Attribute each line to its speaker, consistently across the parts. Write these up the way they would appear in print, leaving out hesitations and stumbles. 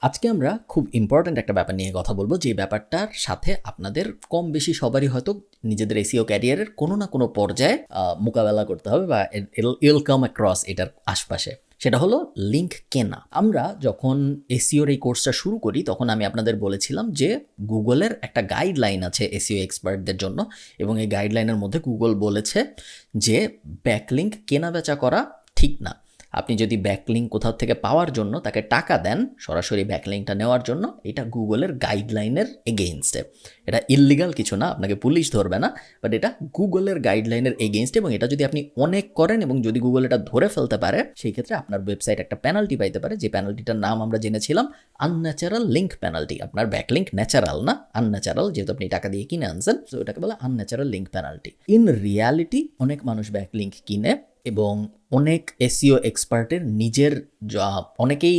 Speaker 1: আজকে আমরা খুব ইম্পর্ট্যান্ট একটা ব্যাপার নিয়ে কথা বলবো, যে ব্যাপারটার সাথে আপনাদের কম বেশি সবারই হয়তো নিজেদের এসইও ক্যারিয়ারের কোনো না কোনো পর্যায়ে মোকাবেলা করতে হবে বা ইল কাম অ্যাক্রস এটার আশপাশে। সেটা হলো লিঙ্ক কেনা। আমরা যখন এসইওর এই কোর্সটা শুরু করি তখন আমি আপনাদের বলেছিলাম যে গুগলের একটা গাইডলাইন আছে এসইও এক্সপার্টদের জন্য, এবং এই গাইডলাইনের মধ্যে গুগল বলেছে যে ব্যাকলিঙ্ক কেনা বেচা করা ঠিক না। আপনি যদি ব্যাকলিঙ্ক কোথাও থেকে পাওয়ার জন্য তাকে টাকা দেন সরাসরি ব্যাকলিঙ্কটা নেওয়ার জন্য, এটা গুগলের গাইডলাইনের এগেইনস্টে। এটা ইললিগাল কিছু না, আপনাকে পুলিশ ধরবে না, বাট এটা গুগলের গাইডলাইনের এগেইনস্টে। এবং এটা যদি আপনি অনেক করেন এবং যদি গুগল এটা ধরে ফেলতে পারে, সেই ক্ষেত্রে আপনার ওয়েবসাইট একটা পেনাল্টি পাইতে পারে, যে পেনাল্টিটার নাম আমরা জেনেছিলাম আনন্যাচারাল লিঙ্ক পেনাল্টি। আপনার ব্যাকলিঙ্ক ন্যাচারাল না, আনন্যাচারাল, যেহেতু আপনি টাকা দিয়ে কিনে আনছেন, তো এটাকে বলে unnatural link penalty. In reality অনেক মানুষ ব্যাকলিঙ্ক কিনে এবং অনেক এসইও এক্সপার্টের নিজের অনেকেই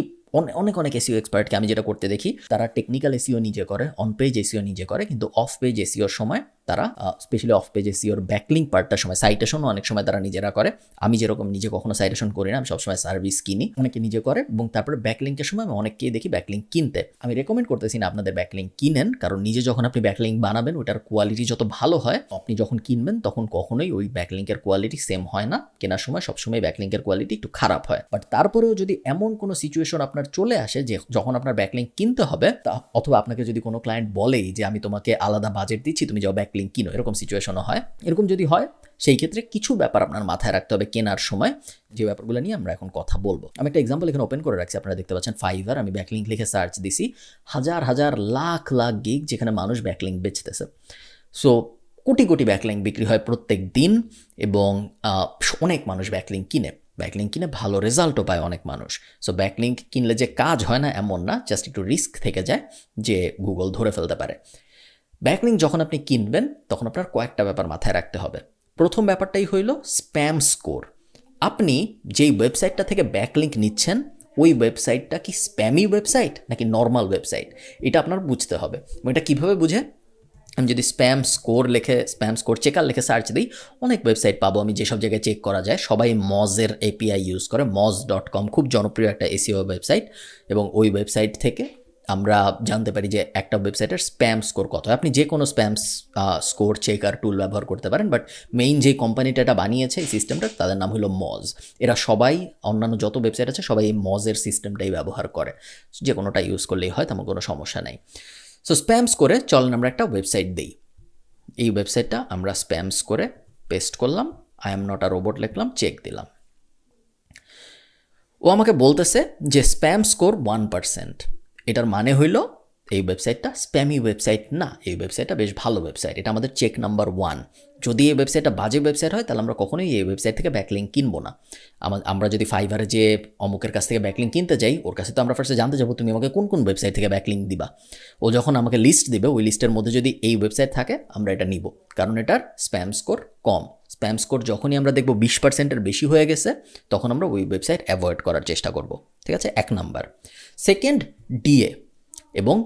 Speaker 1: অনেক এসইও এক্সপার্টকে আমি যেটা করতে দেখি, তারা টেকনিক্যাল এসইও নিজে করে, অন পেজ এসইও নিজে করে, কিন্তু অফ পেজ এসইওর সময় তারা স্পেশালি অফ পেজ এসইওর ব্যাকলিঙ্ক পার্টটার সময় সাইটেশনও অনেক সময় তারা নিজেরা করে। আমি যেরকম নিজে কখনো সাইটেশন করি না, আমি সবসময় সার্ভিস কিনি, অনেকে নিজে করে। এবং তারপরে ব্যাকলিঙ্কের সময় আমি অনেককেই দেখি ব্যাকলিঙ্ক কিনতে। আমি রেকমেন্ড করতেছি না আপনাদের ব্যাকলিঙ্ক কিনেন, কারণ নিজে যখন আপনি ব্যাকলিঙ্ক বানাবেন ওটার কোয়ালিটি যত ভালো হয়, আপনি যখন কিনবেন তখন কখনোই ওই ব্যাকলিঙ্কের কোয়ালিটি সেম হয় না। কেনার সময় সবসময় ব্যাকলিঙ্কের কোয়ালিটি একটু খারাপ হয়। বাট তারপরেও যদি এমন কোনো সিচুয়েশন আপনার চলে আসে যে যখন আপনার ব্যাকলিঙ্ক কিনতে হবে, অথবা আপনাকে যদি কোনো ক্লায়েন্ট বলেই যে আমি তোমাকে আলাদা বাজেট দিচ্ছি, তুমি যাও ব্যাকলিঙ্ক কিনো, এরকম সিচুয়েশনও হয়। এরকম যদি হয়, সেই ক্ষেত্রে কিছু ব্যাপার আপনার মাথায় রাখতে হবে কেনার সময়, যে ব্যাপারগুলো নিয়ে আমরা এখন কথা বলবো। আমি একটা এক্সাম্পল এখানে ওপেন করে রাখছি, আপনারা দেখতে পাচ্ছেন ফাইবার। আমি ব্যাকলিঙ্ক লিখে সার্চ দিছি, হাজার হাজার লাখ লাখ গিগ যেখানে মানুষ backlink বেচতেছে। So crore crore backlink বিক্রি হয় প্রত্যেক দিন, এবং অনেক মানুষ ব্যাকলিঙ্ক কিনে ভালো রেজাল্টও পায় অনেক মানুষ। সো ব্যাকলিঙ্ক কিনলে যে কাজ হয় না এমন না, জাস্ট একটু রিস্ক থেকে যায় যে গুগল ধরে ফেলতে পারে। ব্যাকলিঙ্ক যখন আপনি কিনবেন তখন আপনার কয়েকটা ব্যাপার মাথায় রাখতে হবে। প্রথম ব্যাপারটাই হইল স্প্যাম স্কোর। আপনি যেই ওয়েবসাইটটা থেকে ব্যাকলিঙ্ক নিচ্ছেন ওই ওয়েবসাইটটা কি স্প্যামি ওয়েবসাইট নাকি নর্মাল ওয়েবসাইট, এটা আপনার বুঝতে হবে। এটা কীভাবে বুঝে? আমি যদি স্প্যাম স্কোর চেকার লিখে সার্চ দিই, অনেক ওয়েবসাইট পাবো আমি যেসব জায়গায় চেক করা যায়। সবাই মজের এপিআই ইউজ করে, moj.com খুব জনপ্রিয় একটা এসইও ওয়েবসাইট, এবং ওই ওয়েবসাইট থেকে আমরা জানতে পারি যে একটা ওয়েবসাইটের স্প্যাম স্কোর কত। আপনি যে কোনো স্প্যাম স্কোর চেকার টুল ব্যবহার করতে পারেন, বাট মেইন যে কোম্পানিটা এটা বানিয়েছে এই সিস্টেমটা, তাদের নাম হলো মজ। এরা সবাই, অন্যান্য যত ওয়েবসাইট আছে সবাই এই মজের সিস্টেমটাই ব্যবহার করে, যে কোনোটা ইউজ করলেই হয়, তেমন কোনো সমস্যা নেই। সো স্প্যাম স্কোরে চলেন আমরা একটা ওয়েবসাইট দিই। এই ওয়েবসাইটটা আমরা স্প্যাম স্কোরে পেস্ট করলাম, I am not a robot লিখলাম, চেক দিলাম। ও আমাকে বলতেছে যে স্প্যাম স্কোর 1%। এটার মানে হইল এই ওয়েবসাইটটা স্প্যামি ওয়েবসাইট না, এই ওয়েবসাইটটা বেশ ভালো ওয়েবসাইট, এটা আমাদের চেক নাম্বার 1। যদি এই ওয়েবসাইটটা বাজে ওয়েবসাইট হয় তাহলে আমরা কখনোই এই ওয়েবসাইট থেকে ব্যাকলিঙ্ক কিনবো না। আমরা যদি ফাইবারে যে অমুকের কাছ থেকে ব্যাকলিঙ্ক কিনতে যাই, ওর কাছে তো আমরা ফার্স্টে জানতে যাবো তুমি আমাকে কোন কোন ওয়েবসাইট থেকে ব্যাকলিঙ্ক দিবা। ও যখন আমাকে লিস্ট দিবে, ওই লিস্টের মধ্যে যদি এই ওয়েবসাইট থাকে আমরা এটা নিব, কারণ এটার স্প্যাম স্কোর কম। স্প্যাম স্কোর যখনই আমরা দেখব 20%-এর বেশি হয়ে গেছে, তখন আমরা ওই ওয়েবসাইট অ্যাভয়েড করার চেষ্টা করব। ঠিক আছে, 1 নাম্বার। সেকেন্ড, ডিএ এবং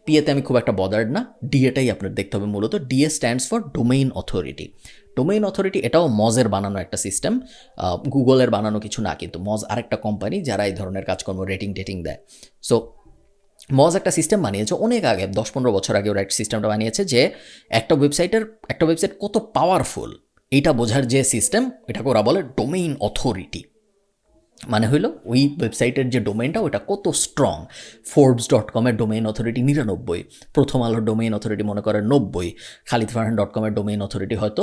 Speaker 1: পিএতে আমি খুব একটা বদার্ড না, ডিএটাই আপনার দেখতে হবে মূলত। DA stands for domain authority. Domain authority এটাও মজের বানানো একটা সিস্টেম, গুগলের বানানো কিছু না, কিন্তু মজ আরেকটা কোম্পানি যারা এই ধরনের কাজকর্ম রেটিং দেয়। সো মজ একটা সিস্টেম বানিয়েছে অনেক আগে, 10-15 বছর আগে ওরা একটা সিস্টেমটা বানিয়েছে যে একটা ওয়েবসাইট কত পাওয়ারফুল এটা বোঝার যে সিস্টেম, এটাকে ওরা বলে ডোমেইন অথরিটি। মানে হইল ওই ওয়েবসাইটের যে ডোমেইনটা ওটা কত স্ট্রং। forbes.com-এর ডোমেইন অথরিটি 99, প্রথম আলোর ডোমেইন অথরিটি মনে করেন 90, khalidfarhan.com-এর ডোমেইন অথরিটি হয়তো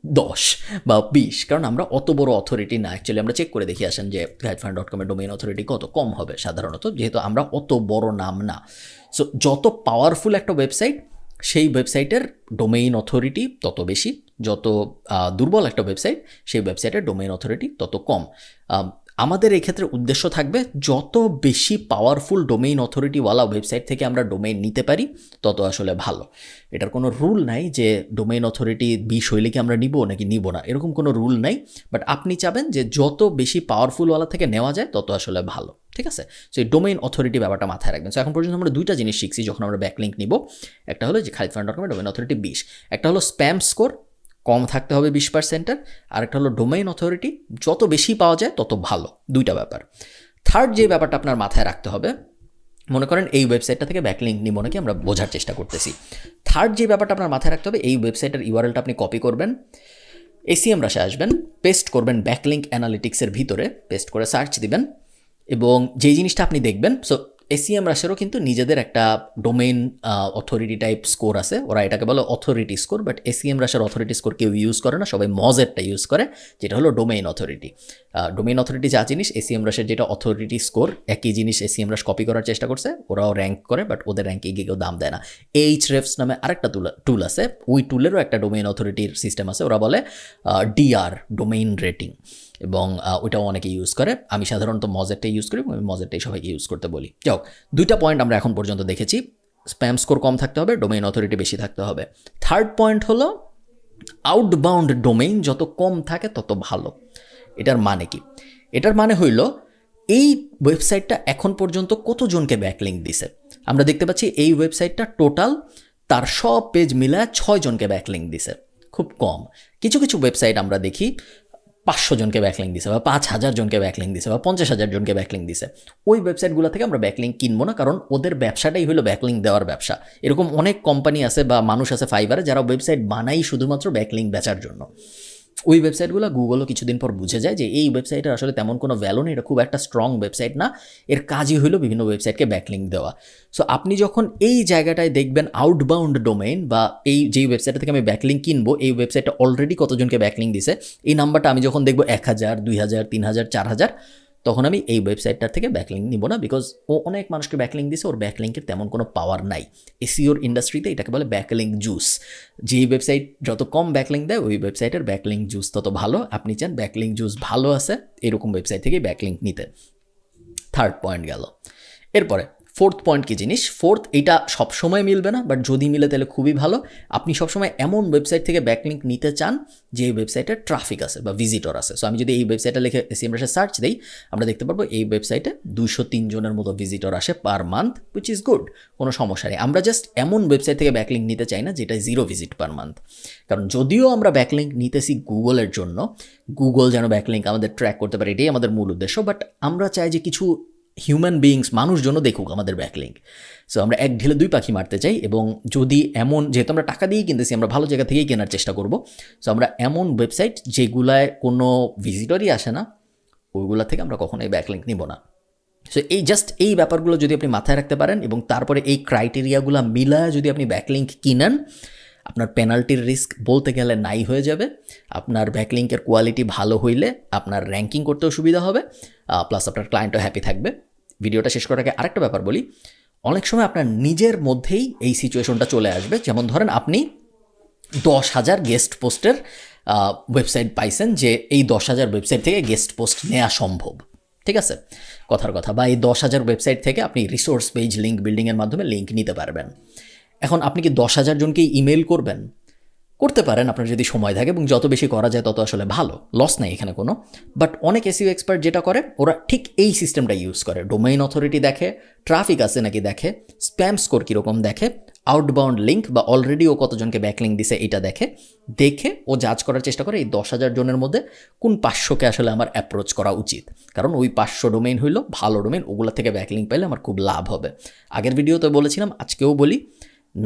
Speaker 1: 10 বা 20, কারণ আমরা অত বড় অথরিটি না। অ্যাকচুয়ালি আমরা চেক করে দেখি আসেন যে khalidfarhan.com-এর ডোমেইন অথরিটি কত, কম হবে সাধারণত, যেহেতু আমরা অত বড় নাম না। সো যত পাওয়ারফুল একটা ওয়েবসাইট, সেই ওয়েবসাইটের ডোমেইন অথরিটি তত বেশি। যত দুর্বল একটা ওয়েবসাইট, সেই ওয়েবসাইটের ডোমেইন অথরিটি তত কম। আমাদের এই ক্ষেত্রে উদ্দেশ্য থাকবে যত বেশি পাওয়ারফুল ডোমেইন অথরিটিওয়ালা ওয়েবসাইট থেকে আমরা ডোমেইন নিতে পারি তত আসলে ভালো। এটার কোনো রুল নাই যে ডোমেইন অথরিটি 20 হইলে কি আমরা নিব নাকি নিব না, এরকম কোনো রুল নাই। বাট আপনি চাবেন যে যত বেশি পাওয়ারফুলওয়ালা থেকে নেওয়া যায় তত আসলে ভালো। ঠিক আছে, সো এই ডোমেইন অথরিটি ব্যাপারটা মাথায় রাখবেন। সো এখন পর্যন্ত আমরা 2টা জিনিস শিখছি যখন আমরা ব্যাকলিঙ্ক নিব। একটা হলো যে khalidfarhan.com-এর ডোমেইন অথরিটি 20, একটা হলো স্প্যাম স্কোর কম থাকতে হবে 20%-এর, আরেকটা হলো ডোমেইন অথরিটি যত বেশি পাওয়া যায় তত ভালো। 2টা ব্যাপার। থার্ড যে ব্যাপারটা আপনার মাথায় রাখতে হবে মনে করেন এই ওয়েবসাইটটা থেকে ব্যাকলিঙ্ক নিব নাকি আমরা বোঝার চেষ্টা করতেছি। থার্ড যে ব্যাপারটা আপনার মাথায় রাখতে হবে, এই ওয়েবসাইটের ইউআরএলটা আপনি কপি করবেন, এসিএম রাশে আসবেন, পেস্ট করবেন ব্যাকলিঙ্ক অ্যানালিটিক্সের ভিতরে, পেস্ট করে সার্চ দিবেন, এবং যেই জিনিসটা আপনি দেখবেন, সো এসিএম রাশেরও কিন্তু নিজেদের একটা ডোমেইন অথরিটি টাইপ স্কোর আছে, ওরা এটাকে বলে অথরিটি স্কোর, বাট এসিএম রাশের অথরিটি স্কোর কেউ ইউজ করে না, সবাই মজেরটা ইউজ করে, যেটা হলো ডোমেইন অথরিটি। ডোমেইন অথরিটি যা জিনিস, এসিএম রাশের যেটা অথরিটি স্কোর, একই জিনিস এসিএম রাশ কপি করার চেষ্টা করছে, ওরাও র্যাঙ্ক করে, বাট ওদের র্যাঙ্কে গিয়ে কেউ দাম দেয় না। এইচরেফস নামে আরেকটা টুল আছে, ওই টুলেরও একটা ডোমেইন অথরিটির সিস্টেম আছে, ওরা বলে ডিআর, ডোমেইন রেটিং, এবং ওইটাও অনেকে ইউজ করে। আমি সাধারণত মজেরটাই ইউজ করি এবং আমি মজেরটাই সবাইকে ইউজ করতে বলি। যাও, দুইটা পয়েন্ট আমরা এখন পর্যন্ত দেখেছি, স্প্যাম স্কোর কম থাকতে হবে, ডোমেইন অথরিটি বেশি থাকতে হবে। থার্ড পয়েন্ট হলো আউটবাউন্ড ডোমেইন যত কম থাকে তত ভালো। এটার মানে কি? এটার মানে হইল এই ওয়েবসাইটটা এখন পর্যন্ত কতজনকে ব্যাকলিঙ্ক দিছে। আমরা দেখতে পাচ্ছি এই ওয়েবসাইটটা টোটাল তার সব পেজ মিলায় 6 জনকে ব্যাকলিঙ্ক দিছে, খুব কম। কিছু কিছু ওয়েবসাইট আমরা দেখি 500 জনকে ব্যাকলিঙ্ক দিছে, বা 5000 জনকে ব্যাকলিঙ্ক দিছে, বা 50,000 জনকে ব্যাকলিঙ্ক দিছে। ওই ওয়েবসাইটগুলো থেকে আমরা ব্যাকলিঙ্ক কিনবো না, কারণ ওদের ব্যবসাটাই হলো ব্যাকলিঙ্ক দেওয়ার ব্যবসা। এরকম অনেক কোম্পানি আছে বা মানুষ আছে ফাইবারে যারা ওয়েবসাইট বানাই শুধুমাত্র ব্যাকলিঙ্ক বেচার জন্য। ওই ওয়েবসাইটগুলো গুগলও কিছুদিন পর বুঝে যায় যে এই ওয়েবসাইটের আসলে তেমন কোনো ভ্যালু নেই, এটা খুব একটা স্ট্রং ওয়েবসাইট না, এর কাজই হলো বিভিন্ন ওয়েবসাইটকে ব্যাকলিঙ্ক দেওয়া। সো আপনি যখন এই জায়গাটায় দেখবেন আউটবাউন্ড ডোমেইন, বা এই যেই ওয়েবসাইট থেকে আমি ব্যাকলিঙ্ক কিনবো এই ওয়েবসাইটটা অলরেডি কতজনকে ব্যাকলিঙ্ক দিছে, এই নাম্বারটা আমি যখন দেখবো 1000, 2000, 3000, 4000, তখন আমি এই ওয়েবসাইটটার থেকে ব্যাকলিঙ্ক নিব না, বিকজ ও অনেক মানুষকে ব্যাকলিঙ্ক দিছে, ওর ব্যাকলিঙ্কের তেমন কোনো পাওয়ার নাই। এসইওর ইন্ডাস্ট্রিতে এটাকে বলে ব্যাকলিঙ্ক জুস। যেই ওয়েবসাইট যত কম ব্যাকলিঙ্ক দেয় ওই ওয়েবসাইটের ব্যাকলিঙ্ক জুস তত ভালো। আপনি চান ব্যাকলিঙ্ক জুস ভালো আছে, এরকম ওয়েবসাইট থেকেই ব্যাকলিঙ্ক নিতে। থার্ড পয়েন্ট গেল। এরপরে ফোর্থ পয়েন্ট কী জিনিস? ফোর্থ, এটা সবসময় মিলবে না, বাট যদি মিলে তাহলে খুবই ভালো। আপনি সবসময় এমন ওয়েবসাইট থেকে ব্যাকলিঙ্ক নিতে চান যে ওয়েবসাইটে ট্রাফিক আছে বা ভিজিটর আছে। সো আমি যদি এই ওয়েবসাইটে লিখে এসিএম রাশে সার্চ দিই, আমরা দেখতে পারবো এই ওয়েবসাইটে 203 জনের মতো ভিজিটর আসে per month, which is good, কোনো সমস্যা নেই। আমরা জাস্ট এমন ওয়েবসাইট থেকে ব্যাকলিঙ্ক নিতে চাই না যেটা 0 ভিজিট পার মান্থ, কারণ যদিও আমরা ব্যাকলিঙ্ক নিতেছি গুগলের জন্য, গুগল যেন ব্যাকলিঙ্ক আমাদের ট্র্যাক করতে পারে, এটাই আমাদের মূল উদ্দেশ্য, বাট আমরা চাই যে কিছু হিউম্যান বিইংস, মানুষজনও দেখুক আমাদের ব্যাকলিঙ্ক। সো আমরা এক ঢিলে 2 পাখি মারতে চাই, এবং যদি এমন, যেহেতু আমরা টাকা দিয়েই কিনতেছি, আমরা ভালো জায়গা থেকেই কেনার চেষ্টা করব। সো আমরা এমন ওয়েবসাইট যেগুলায় কোনো ভিজিটরই আসে না, ওইগুলা থেকে আমরা কখনোই ব্যাকলিঙ্ক নিব না। সো এই ব্যাপারগুলো যদি আপনি মাথায় রাখতে পারেন এবং তারপরে এই ক্রাইটেরিয়াগুলো মিলায় যদি আপনি ব্যাকলিঙ্ক কিনেন, আপনার পেনাল্টির রিস্ক বলতে গেলে নাই হয়ে যাবে। আপনার ব্যাকলিঙ্কের কোয়ালিটি ভালো হইলে আপনার র্যাঙ্কিং করতেও সুবিধা হবে, প্লাস আপনার ক্লায়েন্টও হ্যাপি থাকবে। ভিডিওটা শেষ করার আগে আরেকটা ব্যাপার বলি, অনেক সময় আপনার নিজের মধ্যেই এই সিচুয়েশনটা চলে আসবে। যেমন ধরেন আপনি 10,000 গেস্ট পোস্টের ওয়েবসাইট পাইছেন, যে এই 10,000 ওয়েবসাইট থেকে গেস্ট পোস্ট নেওয়া সম্ভব, ঠিক আছে, কথার কথা, বা এই 10,000 ওয়েবসাইট থেকে আপনি রিসোর্স পেজ লিঙ্ক বিল্ডিংয়ের মাধ্যমে লিঙ্ক নিতে পারবেন। এখন আপনি কি 10,000 জনকেই ইমেল করবেন? করতে পারেন আপনার যদি সময় থাকে, এবং যত বেশি করা যায় তত আসলে ভালো, লস নেই এখানে কোনো। বাট অনেক এসইও এক্সপার্ট যেটা করে, ওরা ঠিক এই সিস্টেমটা ইউজ করে। ডোমেইন অথরিটি দেখে, ট্রাফিক আছে নাকি দেখে, স্প্যাম স্কোর কীরকম দেখে, আউটবাউন্ড লিঙ্ক বা অলরেডি ও কতজনকে ব্যাকলিঙ্ক দিছে এটা দেখে ও জাজ করার চেষ্টা করে এই 10,000 জনের মধ্যে কোন 500কে আসলে আমার অ্যাপ্রোচ করা উচিত, কারণ ওই 500 ডোমেইন হইল ভালো ডোমেইন, ওগুলো থেকে ব্যাকলিঙ্ক পাইলে আমার খুব লাভ হবে। আগের ভিডিওতে বলেছিলাম, আজকেও বলি,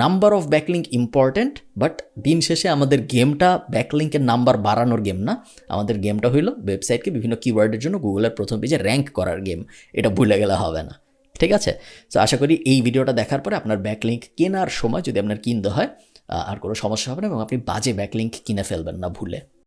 Speaker 1: number of backlink important, but দিন শেষে আমাদের গেমটা ব্যাকলিঙ্কের নাম্বার বাড়ানোর গেম না, আমাদের গেমটা হইল ওয়েবসাইটকে বিভিন্ন কিওয়ার্ডের জন্য গুগলের প্রথম পেজে র্যাঙ্ক করার গেম। এটা ভুলে গেলে হবে না, ঠিক আছে? তো আশা করি এই ভিডিওটা দেখার পরে আপনার ব্যাকলিঙ্ক কেনার সময় যদি আপনার কিনতে হয় আর কোনো সমস্যা হবে না, এবং আপনি বাজে ব্যাকলিঙ্ক কিনে ফেলবেন না ভুলে।